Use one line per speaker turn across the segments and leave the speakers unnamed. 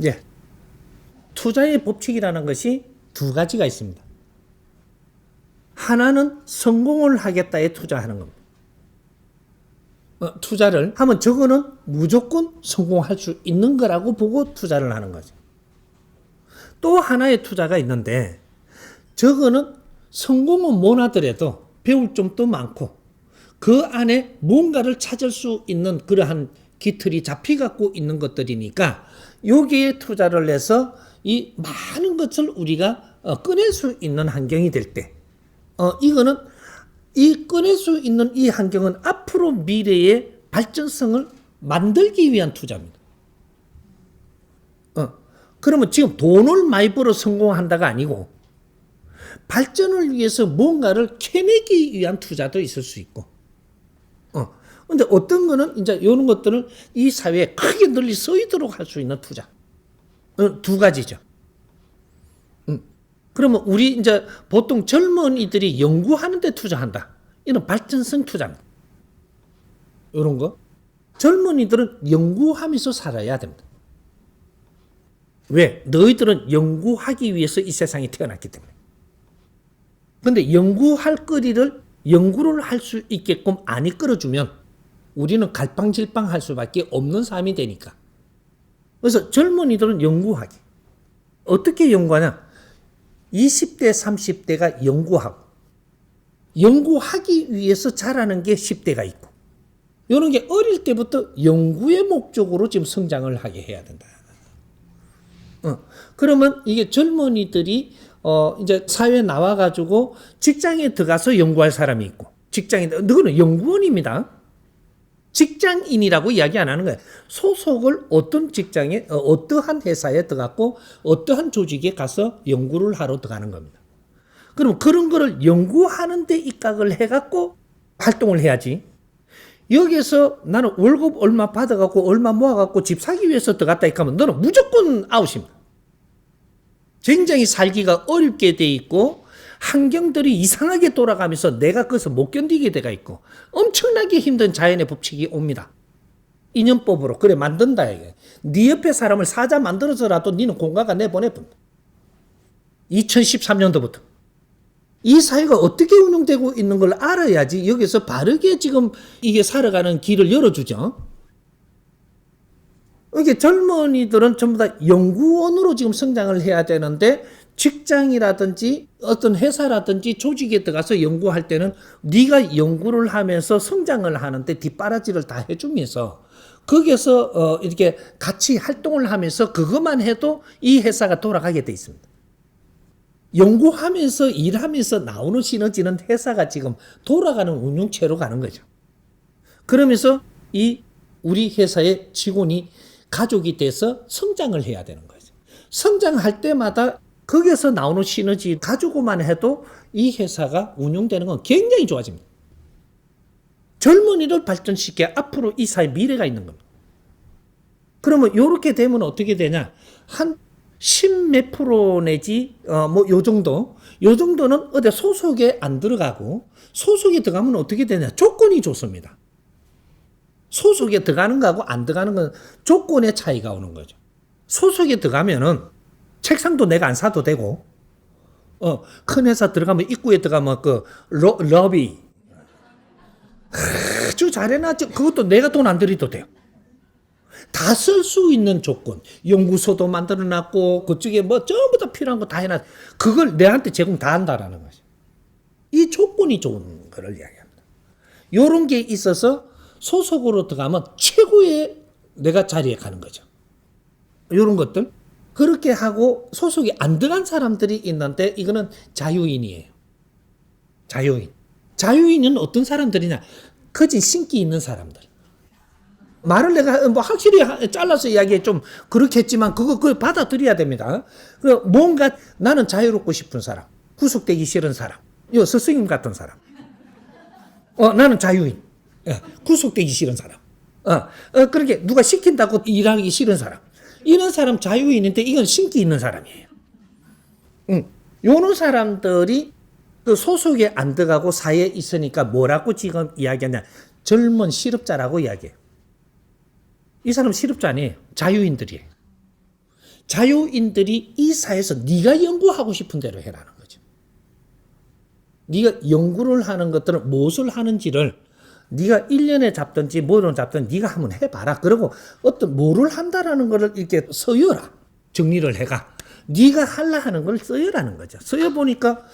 예. 투자의 법칙이라는 것이 두 가지가 있습니다. 하나는 성공을 하겠다에 투자하는 겁니다. 투자를 하면 저거는 무조건 성공할 수 있는 거라고 보고 투자를 하는 거죠. 또 하나의 투자가 있는데 저거는 성공은 못 하더라도 배울 점도 많고 그 안에 뭔가를 찾을 수 있는 그러한 기틀이 잡혀갖고 있는 것들이니까 여기에 투자를 해서 이 많은 것을 우리가 꺼낼 수 있는 환경이 될 때 이거는 이 꺼낼 수 있는 이 환경은 앞으로 미래의 발전성을 만들기 위한 투자입니다. 그러면 지금 돈을 많이 벌어 성공한다가 아니고 발전을 위해서 뭔가를 캐내기 위한 투자도 있을 수 있고. 근데 어떤 거는 이제 이런 것들은 이 사회에 크게 널리 쓰이도록 할 수 있는 투자. 두 가지죠. 그러면 우리 이제 보통 젊은이들이 연구하는 데 투자한다. 이런 발전성 투자입니다. 이런 거. 젊은이들은 연구하면서 살아야 됩니다. 왜? 너희들은 연구하기 위해서 이 세상에 태어났기 때문에. 근데 연구할 거리를 연구를 할 수 있게끔 안 이끌어주면 우리는 갈팡질팡 할 수밖에 없는 삶이 되니까. 그래서 젊은이들은 연구하기. 어떻게 연구하냐? 20대, 30대가 연구하고 연구하기 위해서 자라는 게 10대가 있고 이런 게 어릴 때부터 연구의 목적으로 지금 성장을 하게 해야 된다. 그러면 이게 젊은이들이 이제 사회에 나와가지고 직장에 들어가서 연구할 사람이 있고 직장에 너는 연구원입니다. 직장인이라고 이야기 안 하는 거예요. 소속을 어떤 직장에 어떠한 회사에 들어갔고 어떠한 조직에 가서 연구를 하러 들어가는 겁니다. 그럼 그런 거를 연구하는 데 입각을 해갖고 활동을 해야지. 여기서 나는 월급 얼마 받아갖고 얼마 모아갖고 집 사기 위해서 들어갔다 하면 너는 무조건 아웃입니다. 굉장히 살기가 어렵게 돼 있고 환경들이 이상하게 돌아가면서 내가 그것을 못 견디게 돼가 있고 엄청나게 힘든 자연의 법칙이 옵니다. 인연법으로 그래 만든다 이게. 네 옆에 사람을 사자 만들어서라도 니는 공가가 내보내본다. 2013년도부터 이 사회가 어떻게 운영되고 있는 걸 알아야지 여기서 바르게 지금 이게 살아가는 길을 열어주죠. 이게 젊은이들은 전부 다 연구원으로 지금 성장을 해야 되는데 직장이라든지 어떤 회사라든지 조직에 들어가서 연구할 때는 네가 연구를 하면서 성장을 하는데 뒷바라지를 다 해주면서 거기에서 이렇게 같이 활동을 하면서 그것만 해도 이 회사가 돌아가게 돼 있습니다. 연구하면서 일하면서 나오는 시너지는 회사가 지금 돌아가는 운영체로 가는 거죠. 그러면서 이 우리 회사의 직원이 가족이 돼서 성장을 해야 되는 거죠. 성장할 때마다 거기에서 나오는 시너지 가지고만 해도 이 회사가 운영되는 건 굉장히 좋아집니다. 젊은이를 발전시켜 앞으로 이 사회 미래가 있는 겁니다. 그러면 이렇게 되면 어떻게 되냐? 한 10몇 프로 내지 요 정도. 요 정도는 어디 소속에 안 들어가고 소속에 들어가면 어떻게 되냐? 조건이 좋습니다. 소속에 들어가는 거하고 안 들어가는 건 조건의 차이가 오는 거죠. 소속에 들어가면은 책상도 내가 안 사도 되고, 큰 회사 들어가면 입구에 들어가면 그 러비 아주 잘해놨죠. 그것도 내가 돈 안 들여도 돼요. 다 쓸 수 있는 조건, 연구소도 만들어놨고 그쪽에 뭐 전부 다 필요한 거 다 해놨. 그걸 내한테 제공 다 한다라는 거죠. 이 조건이 좋은 거를 이야기합니다. 이런 게 있어서 소속으로 들어가면 최고의 내가 자리에 가는 거죠. 이런 것들. 그렇게 하고 소속이 안 들어간 사람들이 있는데 이거는 자유인이에요. 자유인. 자유인은 어떤 사람들이냐? 거진 신기 있는 사람들. 말을 내가 뭐 확실히 잘라서 이야기해 좀 그렇겠지만 그걸 받아들여야 됩니다. 뭔가 나는 자유롭고 싶은 사람. 구속되기 싫은 사람. 스승님 같은 사람. 나는 자유인. 구속되기 싫은 사람. 그렇게 누가 시킨다고 일하기 싫은 사람. 이런 사람 자유인인데 이건 신기 있는 사람이에요. 요런 사람들이 그 소속에 안 들어가고 사회에 있으니까 뭐라고 지금 이야기하냐. 젊은 실업자라고 이야기해요. 이 사람 실업자 아니에요. 자유인들이에요. 자유인들이 이 사회에서 네가 연구하고 싶은 대로 해라는 거죠. 네가 연구를 하는 것들은 무엇을 하는지를 네가 1년에 잡든지 뭐로 잡든 네가 한번 해봐라. 그리고 어떤 뭐를 한다라는 거를 이렇게 써여라. 정리를 해가. 네가 하려 하는 걸 써여라는 거죠. 써여보니까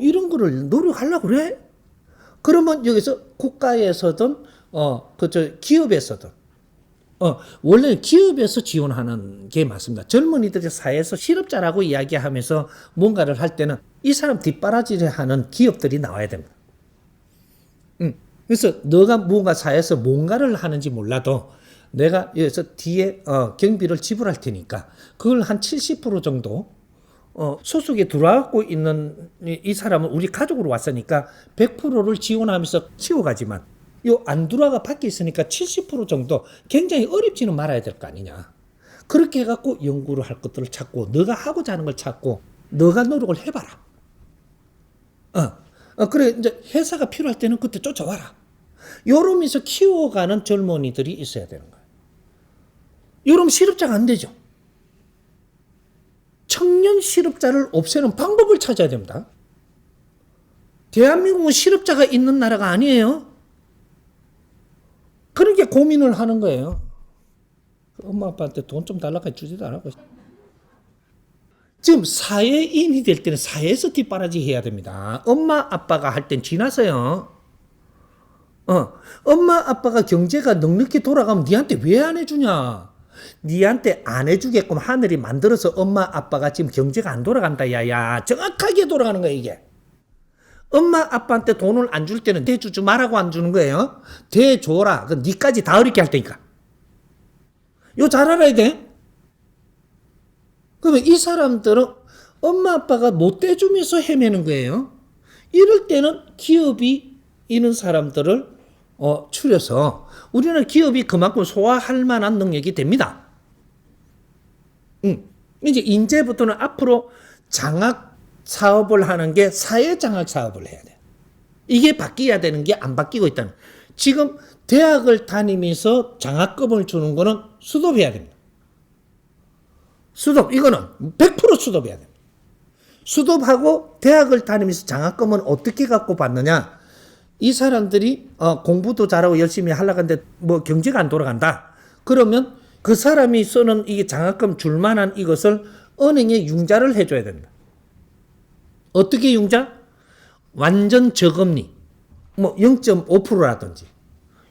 이런 거를 노력하려고 그래? 그러면 여기서 국가에서든 기업에서든 원래 기업에서 지원하는 게 맞습니다. 젊은이들이 사회에서 실업자라고 이야기하면서 뭔가를 할 때는 이 사람 뒷바라지를 하는 기업들이 나와야 됩니다. 그래서 너가 뭔가 사회에서 뭔가를 하는지 몰라도 내가 여기서 뒤에 경비를 지불할 테니까 그걸 한 70% 정도 소속에 들어가고 있는 이 사람은 우리 가족으로 왔으니까 100%를 지원하면서 키워가지만 안 들어가 밖에 있으니까 70% 정도 굉장히 어렵지는 말아야 될 거 아니냐. 그렇게 해갖고 연구를 할 것들을 찾고 너가 하고자 하는 걸 찾고 너가 노력을 해봐라. 그래 이제 회사가 필요할 때는 그때 쫓아와라. 요러면서 키워가는 젊은이들이 있어야 되는 거예요. 요러면 실업자가 안 되죠. 청년 실업자를 없애는 방법을 찾아야 됩니다. 대한민국은 실업자가 있는 나라가 아니에요. 그러니까 고민을 하는 거예요. 엄마 아빠한테 돈 좀 달라고 주지도 않고. 지금 사회인이 될 때는 사회에서 뒷바라지 해야 됩니다. 엄마 아빠가 할 땐 지나서요. 엄마 아빠가 경제가 넉넉히 돌아가면 니한테 왜 안 해주냐. 니한테 안 해주게끔 하늘이 만들어서 엄마 아빠가 지금 경제가 안 돌아간다. 야야 정확하게 돌아가는 거야 이게. 엄마 아빠한테 돈을 안 줄 때는 대주지 말라고 안 주는 거예요. 대줘라. 그 니까지 다 어렵게 할 테니까. 이거 잘 알아야 돼. 그러면 이 사람들은 엄마 아빠가 못 대주면서 헤매는 거예요. 이럴 때는 기업이 이런 사람들을 추려서 우리는 기업이 그만큼 소화할 만한 능력이 됩니다. 이제 이제부터는 앞으로 장학 사업을 하는 게 사회장학 사업을 해야 돼요. 이게 바뀌어야 되는 게 안 바뀌고 있다는. 지금 대학을 다니면서 장학금을 주는 거는 수도해야 됩니다. 수도 이거는 100% 수도해야 됩니다. 수도하고 대학을 다니면서 장학금은 어떻게 갖고 받느냐. 이 사람들이 공부도 잘하고 열심히 하려고 하는데 뭐 경제가 안 돌아간다. 그러면 그 사람이 쓰는 이 장학금 줄 만한 이것을 은행에 융자를 해줘야 됩니다. 어떻게 융자? 완전 저금리, 뭐 0.5%라든지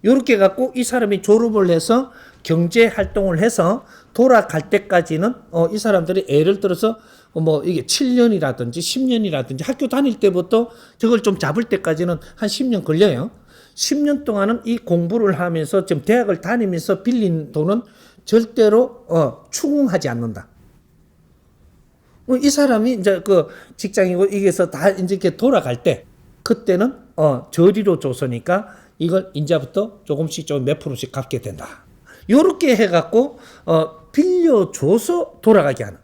이렇게 갖고 이 사람이 졸업을 해서 경제 활동을 해서 돌아갈 때까지는 이 사람들이 예를 들어서 뭐 이게 7년이라든지 10년이라든지 학교 다닐 때부터 저걸 좀 잡을 때까지는 한 10년 걸려요. 10년 동안은 이 공부를 하면서 지금 대학을 다니면서 빌린 돈은 절대로 추궁하지 않는다. 이 사람이 이제 그 직장이고 이게서 다 이제 이렇게 돌아갈 때 그때는 저리로 줬으니까 이걸 이제부터 조금씩 좀 몇 프로씩 갚게 된다. 요렇게 해갖고 빌려줘서 돌아가게 하는.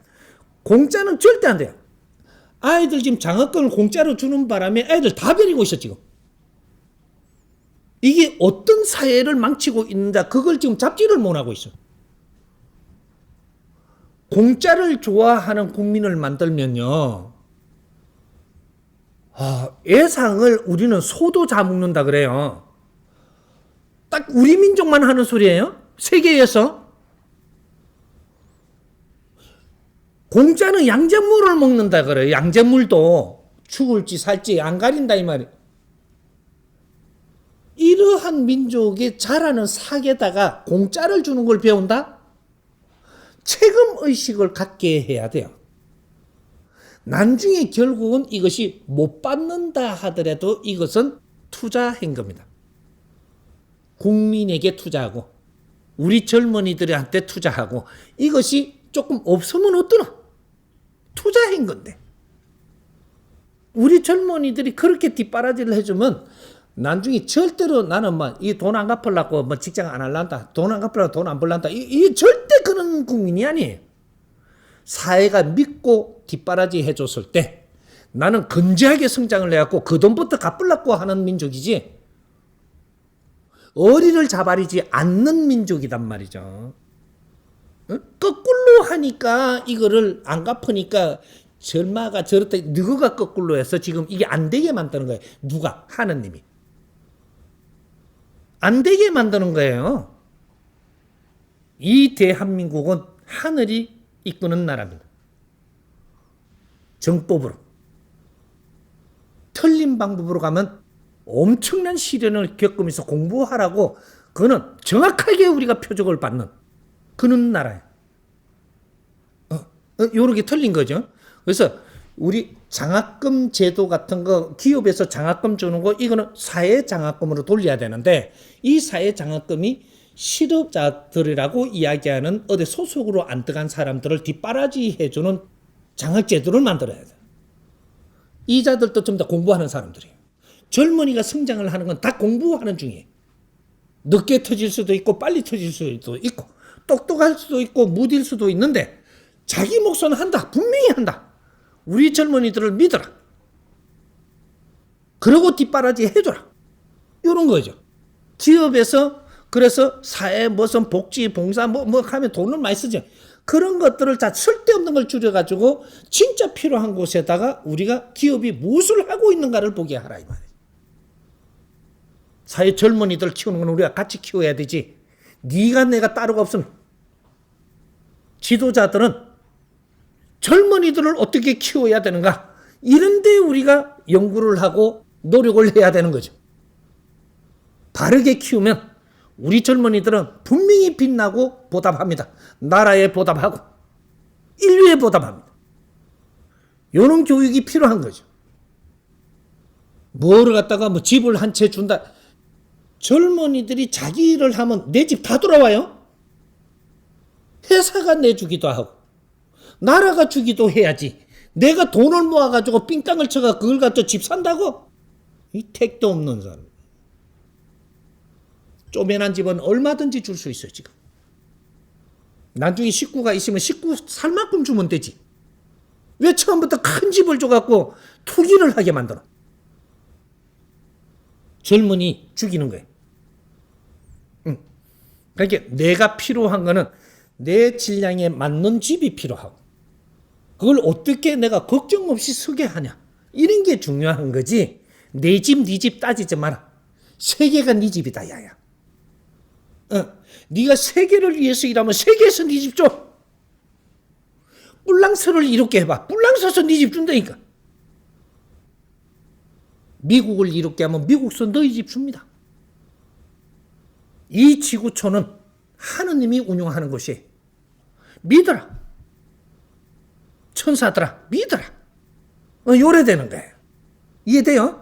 공짜는 절대 안 돼요. 아이들 지금 장학금을 공짜로 주는 바람에 애들 다 버리고 있어 지금. 이게 어떤 사회를 망치고 있는가 그걸 지금 잡지를 못하고 있어. 공짜를 좋아하는 국민을 만들면요. 예상을 우리는 소도 잡는다 그래요. 딱 우리 민족만 하는 소리예요. 세계에서. 공짜는 양잿물을 먹는다 그래요. 양잿물도 죽을지 살지 안 가린다 이 말이에요. 이러한 민족이 자라는 sak에다가 공짜를 주는 걸 배운다? 책임의식을 갖게 해야 돼요. 나중에 결국은 이것이 못 받는다 하더라도 이것은 투자한 겁니다. 국민에게 투자하고 우리 젊은이들한테 투자하고 이것이 조금 없으면 어떠나? 투자한 건데. 우리 젊은이들이 그렇게 뒷바라지를 해주면 나중에 절대로 나는 이 돈 안 갚으려고 직장 안 할란다. 돈 안 갚으려고 돈 안 벌란다. 이 절대 그런 국민이 아니에요. 사회가 믿고 뒷바라지 해줬을 때 나는 건재하게 성장을 해갖고 그 돈부터 갚으려고 하는 민족이지 어리를 자바리지 않는 민족이단 말이죠. 거꾸로 공부하니까 이거를 안 갚으니까 절마가 저렇다 누가 거꾸로 해서 지금 이게 안 되게 만드는 거예요. 누가? 하느님이. 안 되게 만드는 거예요. 이 대한민국은 하늘이 이끄는 나라입니다. 정법으로. 틀린 방법으로 가면 엄청난 시련을 겪으면서 공부하라고 그거는 정확하게 우리가 표적을 받는 그런 나라예요. 요렇게 틀린 거죠. 그래서 우리 장학금 제도 같은 거 기업에서 장학금 주는 거 이거는 사회 장학금으로 돌려야 되는데 이 사회 장학금이 실업자들이라고 이야기하는 어디 소속으로 안 들어간 사람들을 뒷바라지 해주는 장학제도를 만들어야 돼요. 이자들도 좀 더 공부하는 사람들이에요. 젊은이가 성장을 하는 건 다 공부하는 중이에요. 늦게 터질 수도 있고 빨리 터질 수도 있고 똑똑할 수도 있고 무딜 수도 있는데 자기 몫은 한다. 분명히 한다. 우리 젊은이들을 믿어라. 그러고 뒷바라지 해줘라. 이런 거죠. 기업에서 그래서 사회 무슨 복지 봉사 뭐 하면 돈을 많이 쓰죠. 그런 것들을 다 쓸데없는 걸 줄여가지고 진짜 필요한 곳에다가 우리가 기업이 무엇을 하고 있는가를 보게 하라 이 말이에요. 사회 젊은이들 키우는 건 우리가 같이 키워야 되지. 네가 내가 따로가 없으면 지도자들은 젊은이들을 어떻게 키워야 되는가 이런 데 우리가 연구를 하고 노력을 해야 되는 거죠. 바르게 키우면 우리 젊은이들은 분명히 빛나고 보답합니다. 나라에 보답하고 인류에 보답합니다. 이런 교육이 필요한 거죠. 뭐를 갖다가 뭐 집을 한 채 준다. 젊은이들이 자기 일을 하면 내 집 다 돌아와요. 회사가 내주기도 하고 나라가 주기도 해야지. 내가 돈을 모아가지고 삥땅을 쳐가 그걸 갖다 집 산다고? 이 택도 없는 사람. 쪼매난 집은 얼마든지 줄 수 있어요 지금. 나중에 식구가 있으면 식구 살 만큼 주면 되지. 왜 처음부터 큰 집을 줘갖고 투기를 하게 만들어? 젊은이 죽이는 거예요. 그러니까 내가 필요한 거는 내 질량에 맞는 집이 필요하고 그걸 어떻게 내가 걱정 없이 쓰게 하냐 이런 게 중요한 거지. 내 집, 네 집 따지지 마라. 세계가 네 집이다 야야. 네가 세계를 위해서 일하면 세계에서 네 집 줘. 뿔랑서를 이롭게 해봐. 뿔랑서서 네 집 준다니까. 미국을 이롭게 하면 미국서 너희 집 줍니다. 이 지구촌은 하느님이 운영하는 곳이 믿어라. 천사들아 믿어라. 요래 되는 거예요. 이해돼요?